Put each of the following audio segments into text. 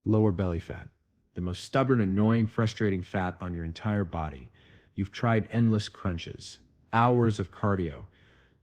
Lower belly fat, the most stubborn, annoying, frustrating fat on your entire body. You've tried endless crunches, hours of cardio,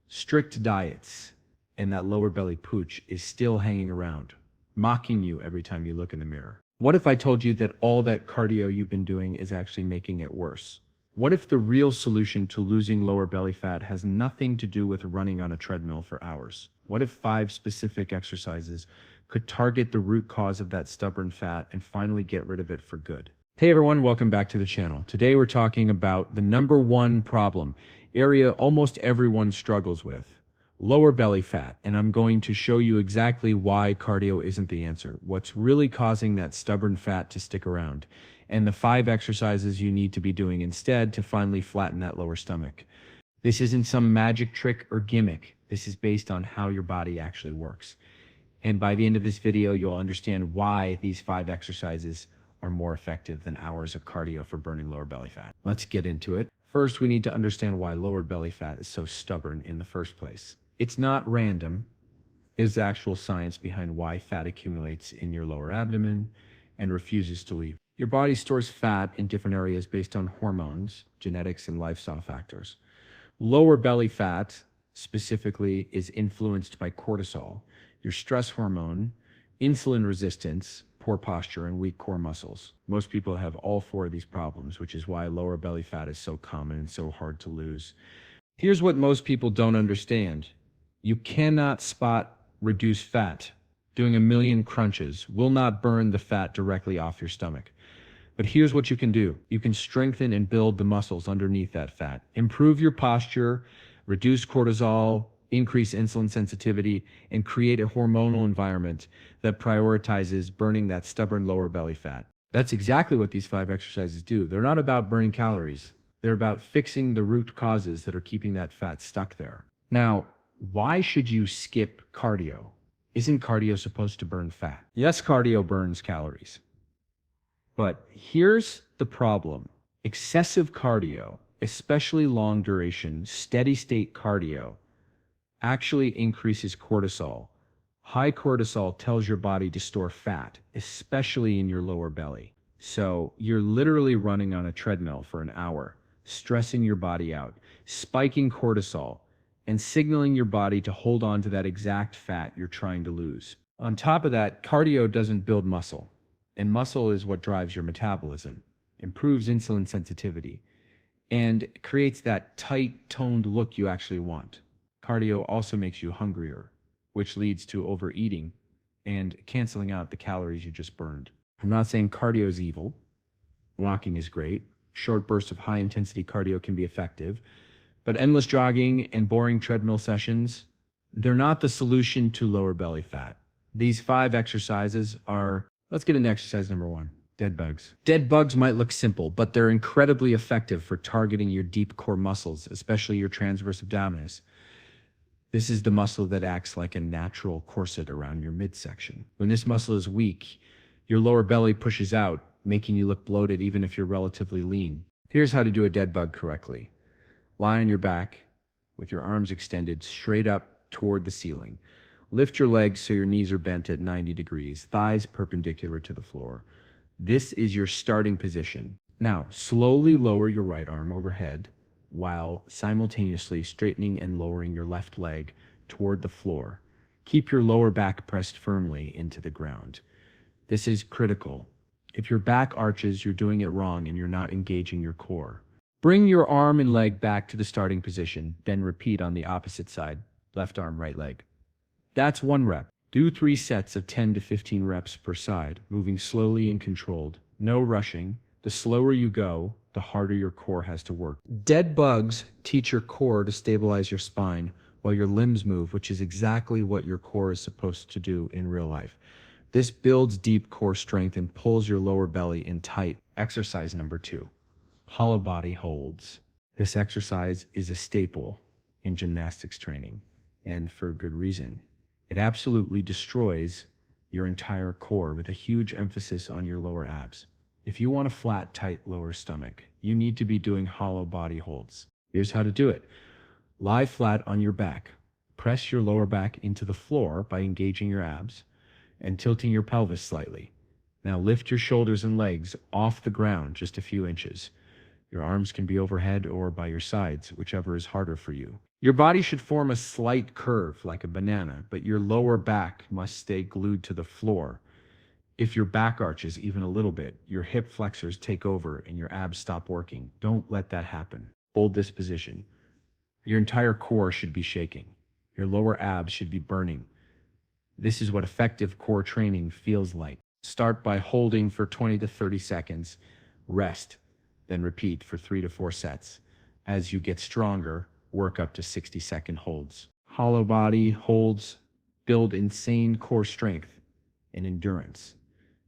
strict diets, and that lower belly pooch is still hanging around, mocking you every time you look in the mirror. What if I told you that all that cardio you've been doing is actually making it worse? What if the real solution to losing lower belly fat has nothing to do with running on a treadmill for hours? What if 5 specific exercises could target the root cause of that stubborn fat and finally get rid of it for good? Hey everyone, welcome back to the channel. Today we're talking about the number one problem, area almost everyone struggles with, lower belly fat. And I'm going to show you exactly why cardio isn't the answer, what's really causing that stubborn fat to stick around, and the 5 exercises you need to be doing instead to finally flatten that lower stomach. This isn't some magic trick or gimmick. This is based on how your body actually works. And by the end of this video, you'll understand why these 5 exercises are more effective than hours of cardio for burning lower belly fat. Let's get into it. First, we need to understand why lower belly fat is so stubborn in the first place. It's not random. There's actual science behind why fat accumulates in your lower abdomen and refuses to leave. Your body stores fat in different areas based on hormones, genetics, and lifestyle factors. Lower belly fat specifically is influenced by cortisol, your stress hormone, insulin resistance, poor posture, and weak core muscles. Most people have all 4 of these problems, which is why lower belly fat is so common and so hard to lose. Here's what most people don't understand. You cannot spot reduced fat. Doing a million crunches will not burn the fat directly off your stomach. But here's what you can do. You can strengthen and build the muscles underneath that fat. Improve your posture, reduce cortisol, increase insulin sensitivity, and create a hormonal environment that prioritizes burning that stubborn lower belly fat. That's exactly what these 5 exercises do. They're not about burning calories. They're about fixing the root causes that are keeping that fat stuck there. Now, why should you skip cardio? Isn't cardio supposed to burn fat? Yes, cardio burns calories. But here's the problem. Excessive cardio, especially long duration, steady state cardio, actually increases cortisol. High cortisol tells your body to store fat, especially in your lower belly. So you're literally running on a treadmill for an hour, stressing your body out, spiking cortisol, and signaling your body to hold on to that exact fat you're trying to lose. On top of that, cardio doesn't build muscle, and muscle is what drives your metabolism, improves insulin sensitivity, and creates that tight, toned look you actually want. Cardio also makes you hungrier, which leads to overeating and canceling out the calories you just burned. I'm not saying cardio is evil. Walking is great. Short bursts of high intensity cardio can be effective, but endless jogging and boring treadmill sessions, they're not the solution to lower belly fat. These 5 exercises are, let's get into exercise number 1. Dead bugs. Dead bugs might look simple, but they're incredibly effective for targeting your deep core muscles, especially your transverse abdominis. This is the muscle that acts like a natural corset around your midsection. When this muscle is weak, your lower belly pushes out, making you look bloated even if you're relatively lean. Here's how to do a dead bug correctly. Lie on your back with your arms extended straight up toward the ceiling. Lift your legs so your knees are bent at 90 degrees, thighs perpendicular to the floor. This is your starting position. Now, slowly lower your right arm overhead while simultaneously straightening and lowering your left leg toward the floor. Keep your lower back pressed firmly into the ground. This is critical. If your back arches, you're doing it wrong and you're not engaging your core. Bring your arm and leg back to the starting position, then repeat on the opposite side, left arm, right leg. That's 1 rep. Do 3 sets of 10 to 15 reps per side, moving slowly and controlled. No rushing. The slower you go, the harder your core has to work. Dead bugs teach your core to stabilize your spine while your limbs move, which is exactly what your core is supposed to do in real life. This builds deep core strength and pulls your lower belly in tight. Exercise number 2, hollow body holds. This exercise is a staple in gymnastics training, and for good reason. It absolutely destroys your entire core with a huge emphasis on your lower abs. If you want a flat, tight lower stomach, you need to be doing hollow body holds. Here's how to do it. Lie flat on your back. Press your lower back into the floor by engaging your abs and tilting your pelvis slightly. Now lift your shoulders and legs off the ground just a few inches. Your arms can be overhead or by your sides, whichever is harder for you. Your body should form a slight curve like a banana, but your lower back must stay glued to the floor. If your back arches even a little bit, your hip flexors take over and your abs stop working. Don't let that happen. Hold this position. Your entire core should be shaking. Your lower abs should be burning. This is what effective core training feels like. Start by holding for 20 to 30 seconds, rest, then repeat for 3 to 4 sets. As you get stronger, work up to 60-second holds. Hollow body holds build insane core strength and endurance.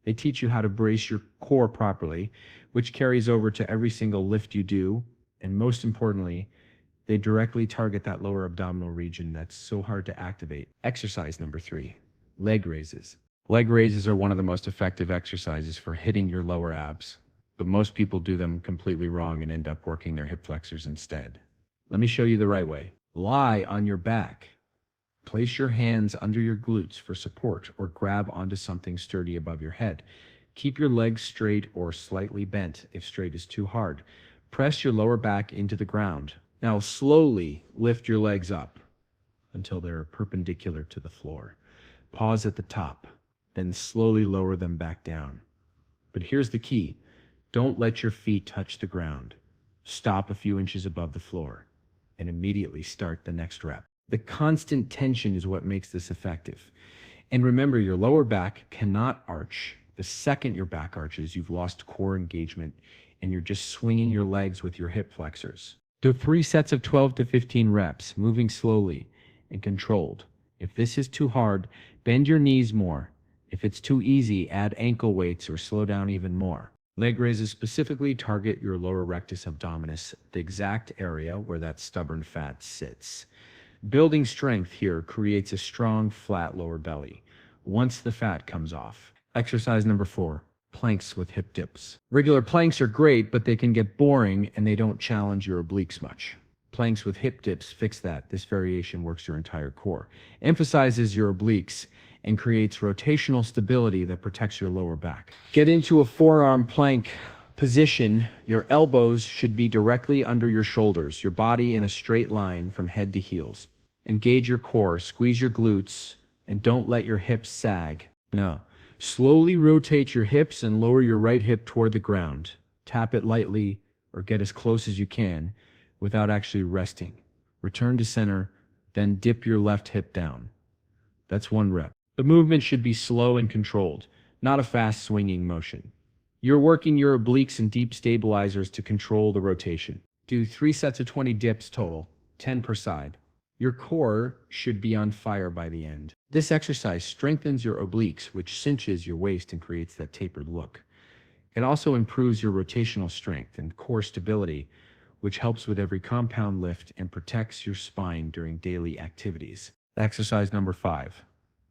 They teach you how to brace your core properly, which carries over to every single lift you do, and most importantly, they directly target that lower abdominal region that's so hard to activate. Exercise number 3, leg raises. Leg raises are one of the most effective exercises for hitting your lower abs, but most people do them completely wrong and end up working their hip flexors instead. Let me show you the right way. Lie on your back. Place your hands under your glutes for support or grab onto something sturdy above your head. Keep your legs straight or slightly bent if straight is too hard. Press your lower back into the ground. Now slowly lift your legs up until they're perpendicular to the floor. Pause at the top, then slowly lower them back down. But here's the key. Don't let your feet touch the ground. Stop a few inches above the floor and immediately start the next rep. The constant tension is what makes this effective. And remember, your lower back cannot arch. The second your back arches, you've lost core engagement and you're just swinging your legs with your hip flexors. Do 3 sets of 12 to 15 reps, moving slowly and controlled. If this is too hard, bend your knees more. If it's too easy, add ankle weights or slow down even more. Leg raises specifically target your lower rectus abdominis, the exact area where that stubborn fat sits. Building strength here creates a strong, flat lower belly once the fat comes off. Exercise number 4, planks with hip dips. Regular planks are great, but they can get boring and they don't challenge your obliques much. Planks with hip dips fix that. This variation works your entire core, emphasizes your obliques, and creates rotational stability that protects your lower back. Get into a forearm plank position. Your elbows should be directly under your shoulders, your body in a straight line from head to heels. Engage your core, squeeze your glutes, and don't let your hips sag. No. Slowly rotate your hips and lower your right hip toward the ground. Tap it lightly or get as close as you can without actually resting. Return to center, then dip your left hip down. That's 1 rep. The movement should be slow and controlled, not a fast swinging motion. You're working your obliques and deep stabilizers to control the rotation. Do 3 sets of 20 dips total, 10 per side. Your core should be on fire by the end. This exercise strengthens your obliques, which cinches your waist and creates that tapered look. It also improves your rotational strength and core stability, which helps with every compound lift and protects your spine during daily activities. Exercise number 5,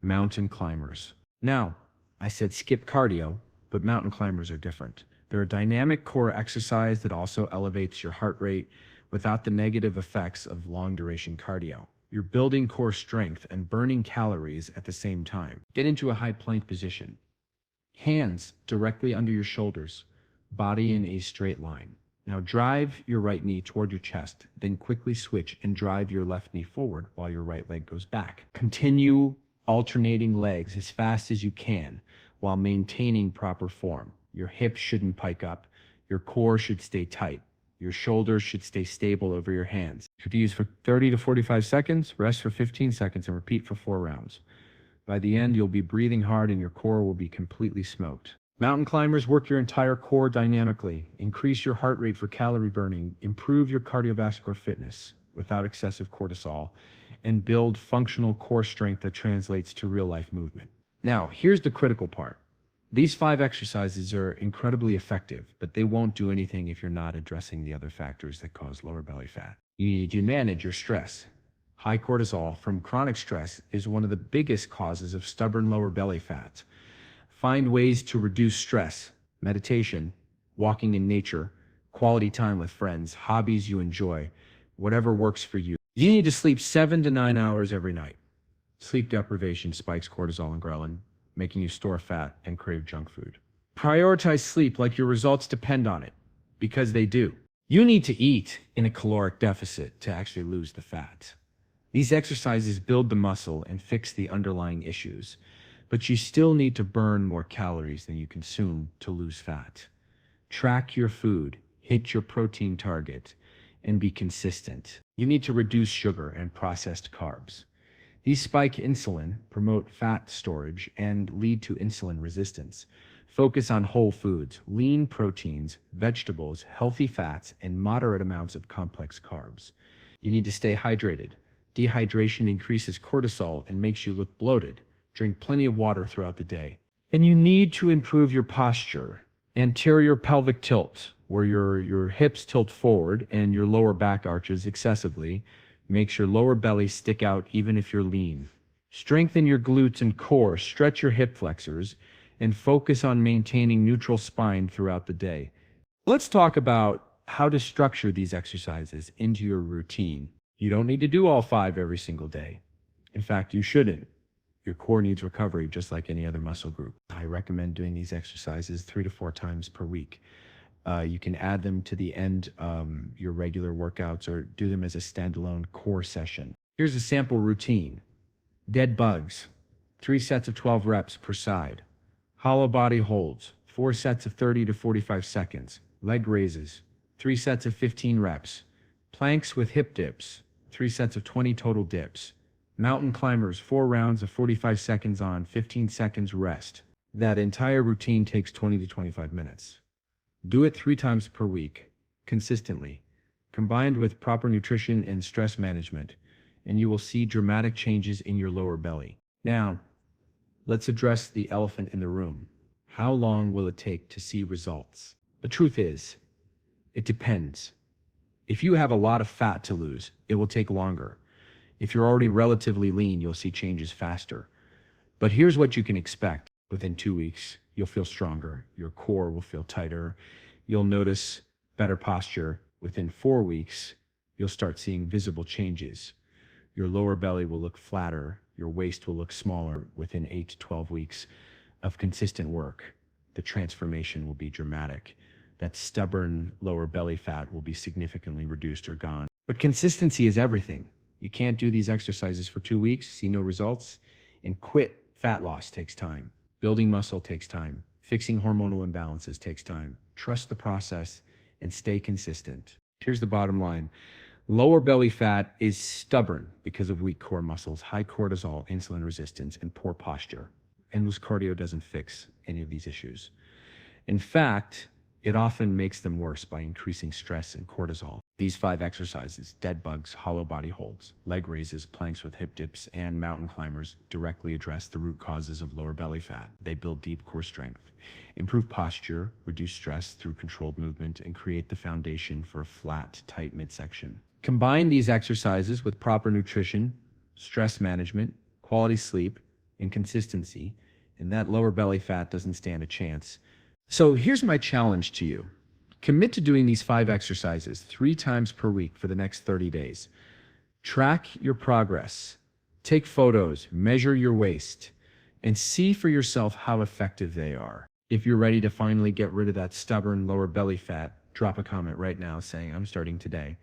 mountain climbers. Now, I said skip cardio, but mountain climbers are different. They're a dynamic core exercise that also elevates your heart rate without the negative effects of long-duration cardio. You're building core strength and burning calories at the same time. Get into a high plank position. Hands directly under your shoulders, body in a straight line. Now drive your right knee toward your chest, then quickly switch and drive your left knee forward while your right leg goes back. Continue alternating legs as fast as you can while maintaining proper form. Your hips shouldn't pike up. Your core should stay tight. Your shoulders should stay stable over your hands. You should use for 30 to 45 seconds, rest for 15 seconds, and repeat for 4 rounds. By the end, you'll be breathing hard and your core will be completely smoked. Mountain climbers work your entire core dynamically, increase your heart rate for calorie burning, improve your cardiovascular fitness without excessive cortisol, and build functional core strength that translates to real-life movement. Now, here's the critical part. These 5 exercises are incredibly effective, but they won't do anything if you're not addressing the other factors that cause lower belly fat. You need to manage your stress. High cortisol from chronic stress is one of the biggest causes of stubborn lower belly fat. Find ways to reduce stress, meditation, walking in nature, quality time with friends, hobbies you enjoy, whatever works for you. You need to sleep 7 to 9 hours every night. Sleep deprivation spikes cortisol and ghrelin, making you store fat and crave junk food. Prioritize sleep like your results depend on it, because they do. You need to eat in a caloric deficit to actually lose the fat. These exercises build the muscle and fix the underlying issues, but you still need to burn more calories than you consume to lose fat. Track your food, hit your protein target, and be consistent. You need to reduce sugar and processed carbs. These spike insulin, promote fat storage, and lead to insulin resistance. Focus on whole foods, lean proteins, vegetables, healthy fats, and moderate amounts of complex carbs. You need to stay hydrated. Dehydration increases cortisol and makes you look bloated. Drink plenty of water throughout the day. And you need to improve your posture. Anterior pelvic tilt, where your hips tilt forward and your lower back arches excessively, makes your lower belly stick out even if you're lean. Strengthen your glutes and core, stretch your hip flexors, and focus on maintaining neutral spine throughout the day. Let's talk about how to structure these exercises into your routine. You don't need to do all 5 every single day. In fact, you shouldn't. Your core needs recovery just like any other muscle group. I recommend doing these exercises 3 to 4 times per week. You can add them to the end your regular workouts or do them as a standalone core session. Here's a sample routine. Dead bugs, 3 sets of 12 reps per side. Hollow body holds, 4 sets of 30 to 45 seconds. Leg raises, 3 sets of 15 reps. Planks with hip dips, 3 sets of 20 total dips. Mountain climbers, 4 rounds of 45 seconds on, 15 seconds rest. That entire routine takes 20 to 25 minutes. Do it 3 times per week, consistently, combined with proper nutrition and stress management, and you will see dramatic changes in your lower belly. Now, let's address the elephant in the room. How long will it take to see results? The truth is, it depends. If you have a lot of fat to lose, it will take longer. If you're already relatively lean, you'll see changes faster. But here's what you can expect. Within 2 weeks, you'll feel stronger. Your core will feel tighter. You'll notice better posture. Within 4 weeks, you'll start seeing visible changes. Your lower belly will look flatter. Your waist will look smaller. Within 8 to 12 weeks of consistent work, the transformation will be dramatic. That stubborn lower belly fat will be significantly reduced or gone. But consistency is everything. You can't do these exercises for 2 weeks, see no results, and quit. Fat loss takes time. Building muscle takes time. Fixing hormonal imbalances takes time. Trust the process and stay consistent. Here's the bottom line. Lower belly fat is stubborn because of weak core muscles, high cortisol, insulin resistance, and poor posture. Endless cardio doesn't fix any of these issues. In fact, it often makes them worse by increasing stress and cortisol. These 5 exercises, dead bugs, hollow body holds, leg raises, planks with hip dips, and mountain climbers, directly address the root causes of lower belly fat. They build deep core strength, improve posture, reduce stress through controlled movement, and create the foundation for a flat, tight midsection. Combine these exercises with proper nutrition, stress management, quality sleep, and consistency, and that lower belly fat doesn't stand a chance. So here's my challenge to you. Commit to doing these 5 exercises 3 times per week for the next 30 days. Track your progress. Take photos, measure your waist, and see for yourself how effective they are. If you're ready to finally get rid of that stubborn lower belly fat, drop a comment right now saying, I'm starting today.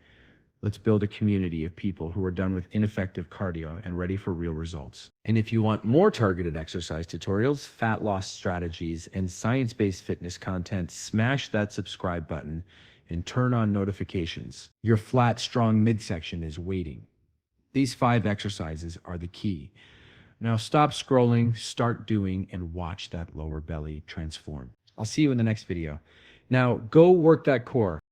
Let's build a community of people who are done with ineffective cardio and ready for real results. And if you want more targeted exercise tutorials, fat loss strategies, and science-based fitness content, smash that subscribe button and turn on notifications. Your flat, strong midsection is waiting. These 5 exercises are the key. Now stop scrolling, start doing, and watch that lower belly transform. I'll see you in the next video. Now go work that core.